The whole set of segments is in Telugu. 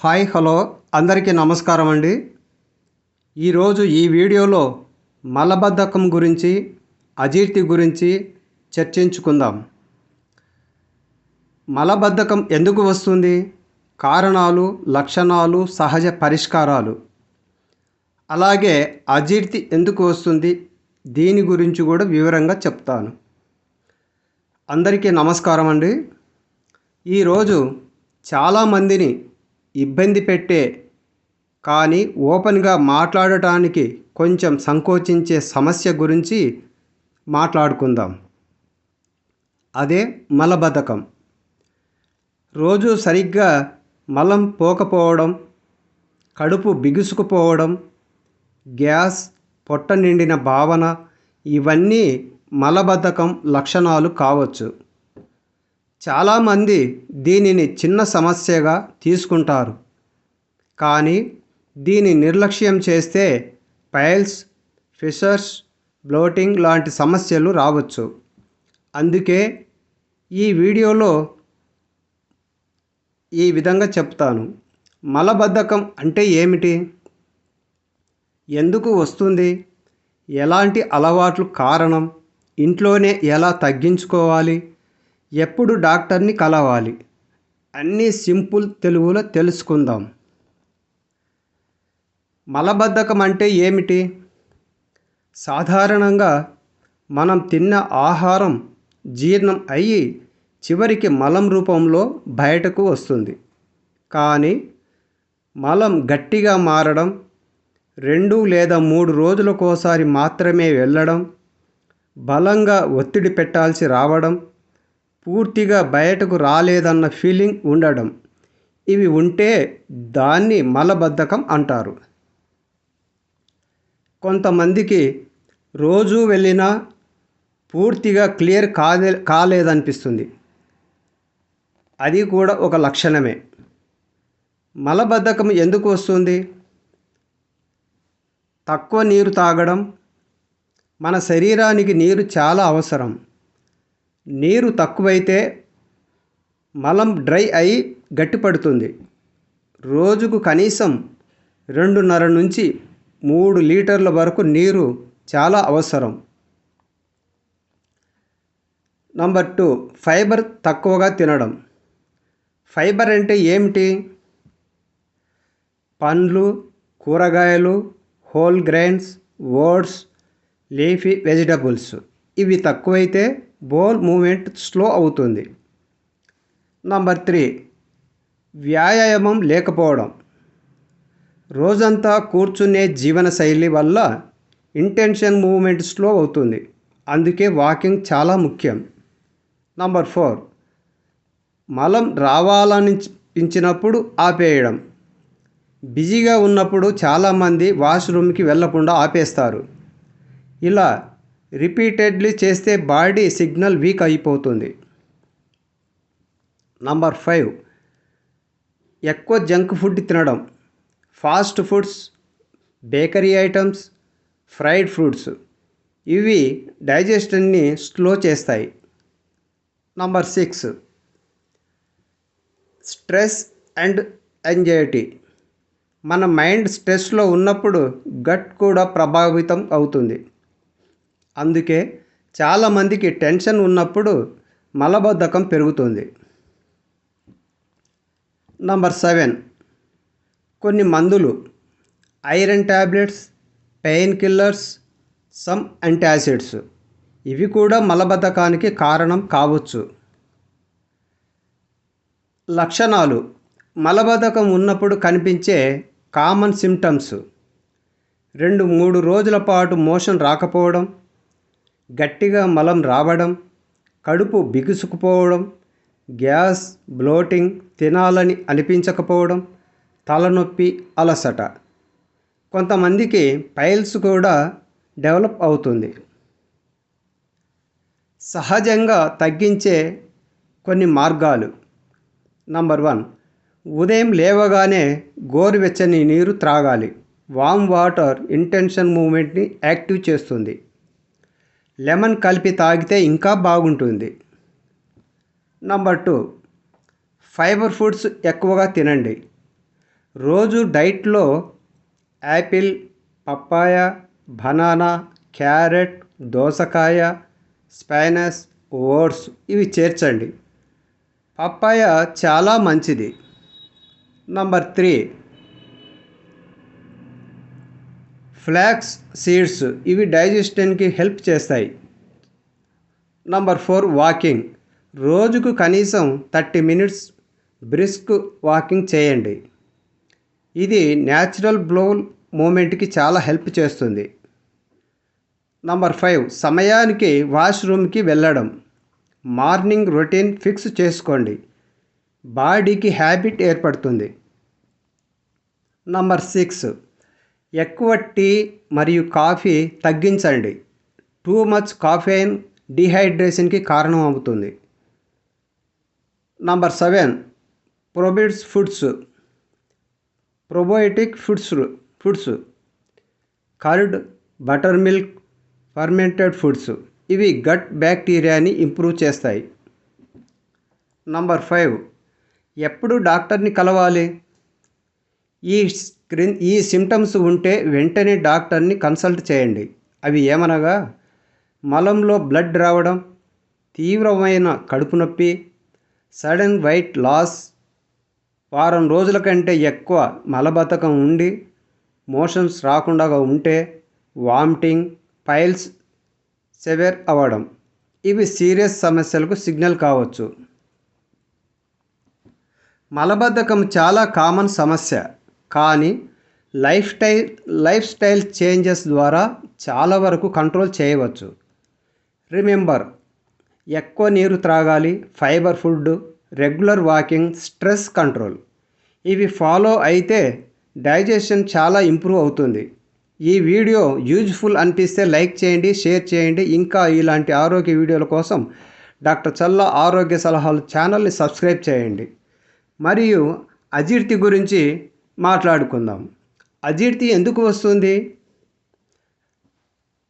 హాయ్ హలో అందరికీ నమస్కారం అండి. ఈరోజు ఈ వీడియోలో మలబద్ధకం గురించి అజీర్తి గురించి చర్చించుకుందాం. మలబద్ధకం ఎందుకు వస్తుంది, కారణాలు, లక్షణాలు, సహజ పరిష్కారాలు, అలాగే అజీర్తి ఎందుకు వస్తుంది దీని గురించి కూడా వివరంగా చెప్తాను. అందరికీ నమస్కారం అండి. ఈరోజు చాలామందిని ఇబ్బంది పెట్టే కానీ ఓపెన్గా మాట్లాడటానికి కొంచెం సంకోచించే సమస్య గురించి మాట్లాడుకుందాం. అదే మలబద్ధకం. రోజు సరిగ్గా మలం పోకపోవడం, కడుపు బిగుసుకుపోవడం, గ్యాస్, పొట్ట నిండిన భావన, ఇవన్నీ మలబద్ధకం లక్షణాలు కావచ్చు. చాలామంది దీనిని చిన్న సమస్యగా తీసుకుంటారు, కానీ దీని నిర్లక్ష్యం చేస్తే పైల్స్, ఫిషర్స్, బ్లోటింగ్ లాంటి సమస్యలు రావచ్చు. అందుకే ఈ వీడియోలో ఈ విధంగా చెప్తాను. మలబద్ధకం అంటే ఏమిటి, ఎందుకు వస్తుంది, ఎలాంటి అలవాట్లు కారణం, ఇంట్లోనే ఎలా తగ్గించుకోవాలి, ఎప్పుడు డాక్టర్ని కలవాలి, అన్నీ సింపుల్ తెలుగులో తెలుసుకుందాం. మలబద్ధకం అంటే ఏమిటి? సాధారణంగా మనం తిన్న ఆహారం జీర్ణం అయ్యి చివరికి మలం రూపంలో బయటకు వస్తుంది. కానీ మలం గట్టిగా మారడం, 2 లేదా 3 రోజులకోసారి మాత్రమే వెళ్ళడం, బలంగా ఒత్తిడి పెట్టాల్సి రావడం, పూర్తిగా బయటకు రాలేదన్న ఫీలింగ్ ఉండడం, ఇవి ఉంటే దాన్ని మలబద్ధకం అంటారు. కొంతమందికి రోజు వెళ్ళినా పూర్తిగా క్లియర్ కాలేదనిపిస్తుంది. అది కూడా ఒక లక్షణమే. మలబద్ధకం ఎందుకు వస్తుంది? తక్కువ నీరు తాగడం. మన శరీరానికి నీరు చాలా అవసరం. నీరు తక్కువైతే మలం డ్రై అయి గట్టిపడుతుంది. రోజుకు కనీసం 2.5 నుంచి 3 లీటర్ల వరకు నీరు చాలా అవసరం. నంబర్ 2, ఫైబర్ తక్కువగా తినడం. ఫైబర్ అంటే ఏమిటి? పండ్లు, కూరగాయలు, whole grains, oats, leafy vegetables, ఇవి తక్కువైతే బౌల్ మూమెంట్ స్లో అవుతుంది. నంబర్ 3, వ్యాయామం లేకపోవడం. రోజంతా కూర్చునే జీవనశైలి వల్ల ఇంటెన్షన్ మూమెంట్ స్లో అవుతుంది. అందుకే వాకింగ్ చాలా ముఖ్యం. నంబర్ 4, మలం రావాలనిపించినప్పుడు ఆపేయడం. బిజీగా ఉన్నప్పుడు చాలామంది వాష్రూమ్కి వెళ్ళకుండా ఆపేస్తారు. ఇలా రిపీటెడ్లీ చేస్తే బాడీ సిగ్నల్ వీక్ అయిపోతుంది. నంబర్ 5, ఎక్కువ జంక్ ఫుడ్ తినడం. Fast foods, bakery items, fried foods, ఇవి డైజెషన్ని స్లో చేస్తాయి. Number 6, stress and anxiety. మన మైండ్ స్ట్రెస్లో ఉన్నప్పుడు గట్ కూడా ప్రభావితం అవుతుంది. అందుకే చాలామందికి టెన్షన్ ఉన్నప్పుడు మలబద్ధకం పెరుగుతుంది. నంబర్ 7, కొన్ని మందులు, iron tablets, pain killers, some antacids, ఇవి కూడా మలబద్ధకానికి కారణం కావచ్చు. లక్షణాలు. మలబద్ధకం ఉన్నప్పుడు కనిపించే కామన్ సిమ్టమ్స్: 2-3 రోజుల పాటు మోషన్ రాకపోవడం, గట్టిగా మలం రావడం, కడుపు బిగుసుకుపోవడం, గ్యాస్, బ్లోటింగ్, తినాలని అనిపించకపోవడం, తలనొప్పి, అలసట. కొంతమందికి పైల్స్ కూడా డెవలప్ అవుతుంది. సహజంగా తగ్గించే కొన్ని మార్గాలు. నంబర్ 1, ఉదయం లేవగానే గోరువెచ్చని నీరు త్రాగాలి. వామ్ వాటర్ ఇంటెన్షన్ మూమెంట్ని యాక్టివ్ చేస్తుంది. లెమన్ కలిపి తాగితే ఇంకా బాగుంటుంది. నంబర్ 2, ఫైబర్ ఫుడ్స్ ఎక్కువగా తినండి. రోజు డైట్లో యాపిల్, పప్పాయ, బనానా, క్యారెట్, దోసకాయ, స్పైనస్, ఓట్స్ ఇవి చేర్చండి. పప్పాయ చాలా మంచిది. నంబర్ 3, ఫ్లాక్స్ సీడ్స్ ఇవి డైజెషన్కి హెల్ప్ చేస్తాయి. Number 4, walking. రోజుకు కనీసం 30 మినిట్స్ బ్రిస్క్ వాకింగ్ చేయండి. ఇది న్యాచురల్ బ్లౌల్ మూమెంట్కి చాలా హెల్ప్ చేస్తుంది. నంబర్ 5, సమయానికి వాష్రూమ్కి వెళ్ళడం. మార్నింగ్ రొటీన్ ఫిక్స్ చేసుకోండి. బాడీకి హ్యాబిట్ ఏర్పడుతుంది. నంబర్ 6, ఎక్కువ టీ మరియు కాఫీ తగ్గించండి. టూ మచ్ కాఫెయిన్ డిహైడ్రేషన్కి కారణం అవుతుంది. Number 7, probiotic foods curd, butter milk, fermented foods ఇవి గట్ బ్యాక్టీరియాని ఇంప్రూవ్ చేస్తాయి. నంబర్ 5, ఎప్పుడు డాక్టర్ని కలవాలి? ఈ సిమ్టమ్స్ ఉంటే వెంటనే డాక్టర్ని కన్సల్ట్ చేయండి. అవి ఏమనగా మలంలో బ్లడ్ రావడం, తీవ్రమైన కడుపు నొప్పి, సడన్ వెయిట్ లాస్, వారం రోజుల కంటే ఎక్కువ మలబద్ధకం ఉండి మోషన్స్ రాకుండా ఉంటే, వామిటింగ్, పైల్స్ సెవెర్ అవ్వడం ఇవి సీరియస్ సమస్యలకు సిగ్నల్ కావచ్చు. మలబద్ధకం చాలా కామన్ సమస్య, కానీ లైఫ్ స్టైల్ చేంజెస్ ద్వారా చాలా వరకు కంట్రోల్ చేయవచ్చు. రిమెంబర్, ఎక్కువ నీరు త్రాగాలి, fibre food, regular walking, stress control ఇవి ఫాలో అయితే డైజెషన్ చాలా ఇంప్రూవ్ అవుతుంది. ఈ వీడియో యూజ్ఫుల్ అనిపిస్తే లైక్ చేయండి, షేర్ చేయండి. ఇంకా ఇలాంటి ఆరోగ్య వీడియోల కోసం డాక్టర్ చల్లా ఆరోగ్య సలహాలు ఛానల్ని సబ్స్క్రైబ్ చేయండి. మరియు అజీర్తి గురించి మాట్లాడుకుందాం. అజీర్తి ఎందుకు వస్తుంది?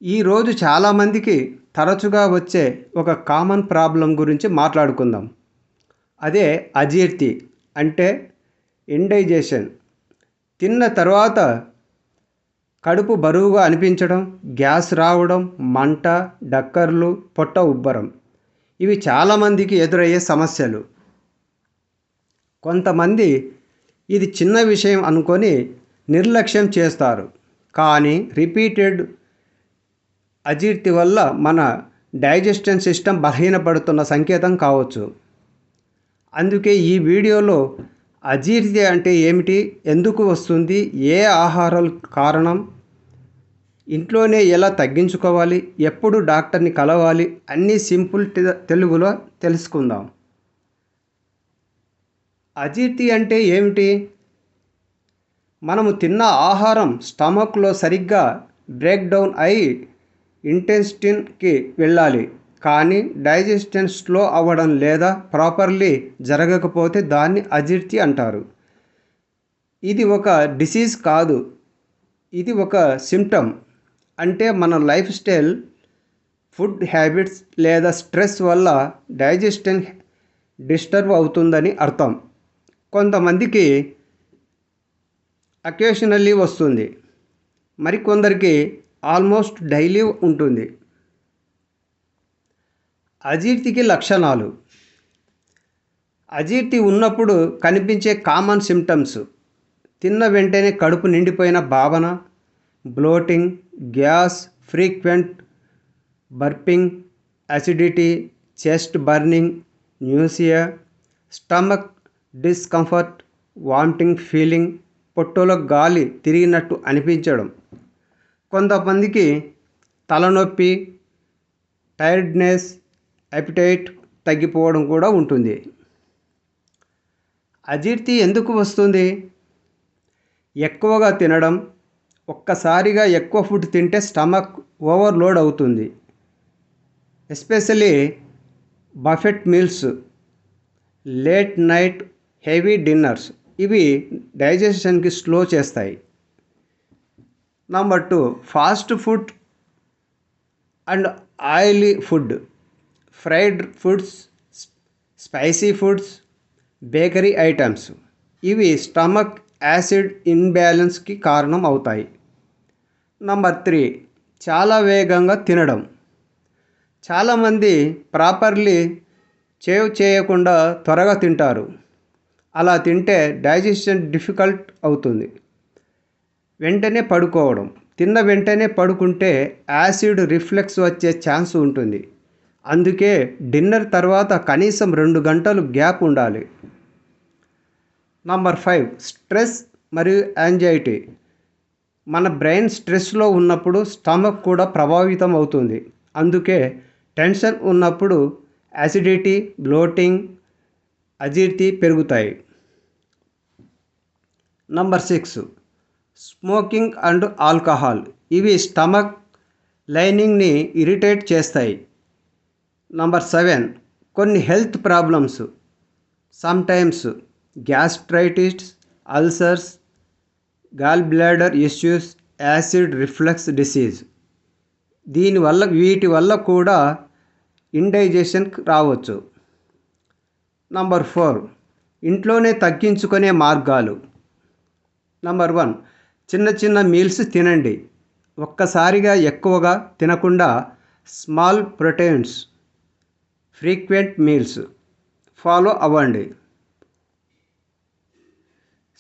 ఈరోజు చాలామందికి తరచుగా వచ్చే ఒక కామన్ ప్రాబ్లం గురించి మాట్లాడుకుందాం. అదే అజీర్తి అంటే ఇండైజెషన్. తిన్న తర్వాత కడుపు బరువుగా అనిపించడం, గ్యాస్ రావడం, మంట, డక్కర్లు, పొట్ట ఉబ్బరం ఇవి చాలామందికి ఎదురయ్యే సమస్యలు. కొంతమంది ఇది చిన్న విషయం అనుకొని నిర్లక్ష్యం చేస్తారు, కానీ రిపీటెడ్ అజీర్తి వల్ల మన డైజెషన్ సిస్టమ్ బలహీనపడుతున్న సంకేతం కావచ్చు. అందుకే ఈ వీడియోలో అజీర్తి అంటే ఏమిటి, ఎందుకు వస్తుంది, ఏ ఆహారాలు కారణం, ఇంట్లోనే ఎలా తగ్గించుకోవాలి, ఎప్పుడు డాక్టర్ని కలవాలి అన్నీ సింపుల్ తెలుగులో తెలుసుకుందాం. అజీర్తి అంటే ఏమిటి? మనము తిన్న ఆహారం స్టమక్లో సరిగ్గా బ్రేక్ డౌన్ అయి ఇంటెస్టిన్కి వెళ్ళాలి, కానీ డైజెషన్ స్లో అవ్వడం లేదా ప్రాపర్లీ జరగకపోతే దాన్ని అజీర్తి అంటారు. ఇది ఒక డిసీజ్ కాదు, ఇది ఒక సిమ్టమ్. అంటే మన లైఫ్ స్టైల్, ఫుడ్ హ్యాబిట్స్ లేదా స్ట్రెస్ వల్ల డైజెషన్ డిస్టర్బ్ అవుతుందని అర్థం. కొంతమందికి అకేషనల్లీ వస్తుంది, మరికొందరికి ఆల్మోస్ట్ డైలీ ఉంటుంది. అజీర్తికి లక్షణాలు. అజీర్తి ఉన్నప్పుడు కనిపించే కామన్ సిమ్టమ్స్: తిన్న వెంటనే కడుపు నిండిపోయిన భావన, bloating, gas, frequent burping, acidity, chest burning, nausea, stomach discomfort, vomiting feeling, పొట్టలో గాలి తిరిగినట్టు అనిపించడం. కొంతమందికి తలనొప్పి, టైర్డ్నెస్, అపిటైట్ తగ్గిపోవడం కూడా ఉంటుంది. అజీర్తి ఎందుకు వస్తుంది? ఎక్కువగా తినడం. ఒక్కసారిగా ఎక్కువ ఫుడ్ తింటే స్టమక్ ఓవర్లోడ్ అవుతుంది. Especially buffet meals, late night heavy dinners ఇవి డైజెషన్కి స్లో చేస్తాయి. Number 2, fast food and oily food, fried foods, spicy foods, bakery items ఇవి స్టమక్ యాసిడ్ ఇన్బ్యాలెన్స్కి కారణం అవుతాయి. నంబర్ 3, చాలా వేగంగా తినడం. చాలామంది ప్రాపర్లీ చేవ్ చేయకుండా త్వరగా తింటారు. అలా తింటే డైజెషన్ డిఫికల్ట్ అవుతుంది. వెంటనే పడుకోవడం. తిన్న వెంటనే పడుకుంటే యాసిడ్ రిఫ్లెక్స్ వచ్చే ఛాన్స్ ఉంటుంది. అందుకే డిన్నర్ తర్వాత కనీసం 2 గంటలు గ్యాప్ ఉండాలి. నంబర్ 5, స్ట్రెస్ మరియు యాంగ్జైటీ. మన బ్రెయిన్ స్ట్రెస్లో ఉన్నప్పుడు స్టమక్ కూడా ప్రభావితం అవుతుంది. అందుకే టెన్షన్ ఉన్నప్పుడు యాసిడిటీ, బ్లోటింగ్, అజీర్తి పెరుగుతాయి. Number 6, smoking and alcohol. ఇవి స్టమక్ లైనింగ్ని ఇరిటేట్ చేస్తాయి. నంబర్ 7, కొన్ని health problems. Sometimes gastritis, ulcers, gall bladder issues, acid reflux disease. వీటి వల్ల కూడా ఇండైజెషన్ రావచ్చు. నంబర్ 4, ఇంట్లోనే తగ్గించుకునే మార్గాలు. నంబర్ 1, చిన్న చిన్న మీల్స్ తినండి. ఒక్కసారిగా ఎక్కువగా తినకుండా small proteins, frequent meals follow అవ్వండి.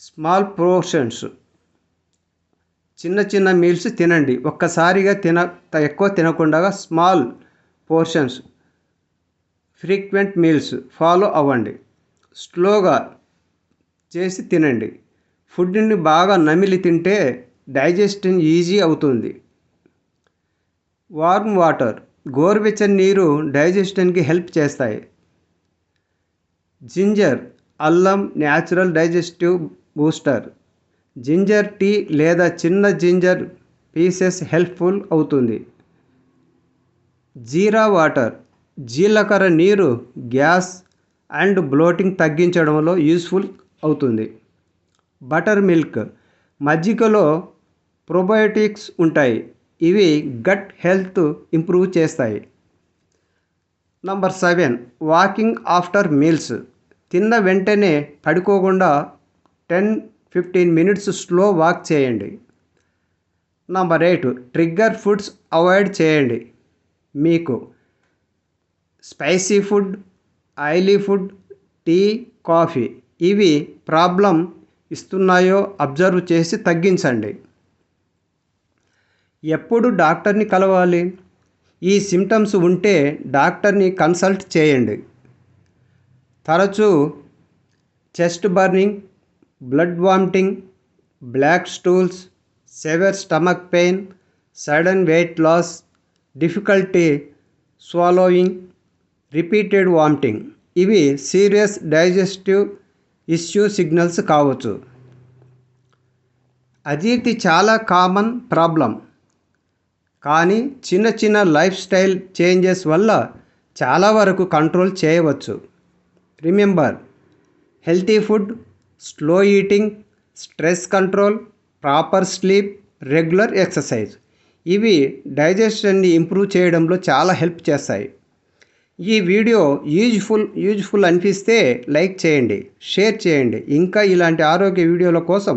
స్మాల్ పోర్షన్స్, చిన్న చిన్న మీల్స్ తినండి. ఒక్కసారిగా ఎక్కువ తినకుండా small portions, frequent meals follow అవ్వండి. స్లోగా చేసి తినండి. ఫుడ్ని బాగా నమిలి తింటే డైజెషన్ ఈజీ అవుతుంది. వార్మ్ వాటర్, గోరువెచ్చని నీరు డైజెషన్కి హెల్ప్ చేస్తాయి. జింజర్, అల్లం natural digestive booster. Ginger tea లేదా చిన్న జింజర్ పీసెస్ హెల్ప్ఫుల్ అవుతుంది. జీరా వాటర్, జీలకర్ర నీరు గ్యాస్ అండ్ బ్లోటింగ్ తగ్గించడంలో యూస్ఫుల్ అవుతుంది. బటర్ మిల్క్, మజ్జిగలో ప్రోబయోటిక్స్ ఉంటాయి. ఇవి గట్ హెల్త్ ఇంప్రూవ్ చేస్తాయి. Number 7, walking after meals. తిన్న వెంటనే పడుకోకుండా 10-15 మినిట్స్ స్లో వాక్ చేయండి. నంబర్ 8, ట్రిగ్గర్ ఫుడ్స్ అవాయిడ్ చేయండి. మీకు spicy food, oily food, tea, coffee ఇవి ప్రాబ్లం ఇస్తున్నాయో అబ్జర్వ్ చేసి తగ్గించండి. ఎప్పుడు డాక్టర్ని కలవాలి? ఈ సిమ్టమ్స్ ఉంటే డాక్టర్ని కన్సల్ట్ చేయండి. తరచూ chest burning, blood vomiting, black stools, severe stomach pain, sudden weight loss, difficulty swallowing, repeated vomiting ఇవి సీరియస్ డైజెస్టివ్ ఇష్యూ సిగ్నల్స్ కావచ్చు. అజీర్తి చాలా కామన్ ప్రాబ్లం, కానీ చిన్న చిన్న లైఫ్ స్టైల్ చేంజెస్ వల్ల చాలా వరకు కంట్రోల్ చేయవచ్చు. Remember, healthy food, slow eating, stress control, proper sleep, regular exercise ఇవి డైజెషన్ని ఇంప్రూవ్ చేయడంలో చాలా హెల్ప్ చేస్తాయి. ఈ వీడియో యూజ్ఫుల్ అనిపిస్తే లైక్ చేయండి, షేర్ చేయండి. ఇంకా ఇలాంటి ఆరోగ్య వీడియోల కోసం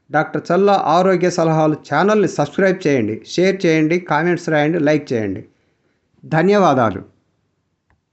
డాక్టర్ చల్లా ఆరోగ్య సలహాలు ఛానల్ని సబ్స్క్రైబ్ చేయండి, షేర్ చేయండి, కామెంట్స్ రాయండి, లైక్ చేయండి. ధన్యవాదాలు.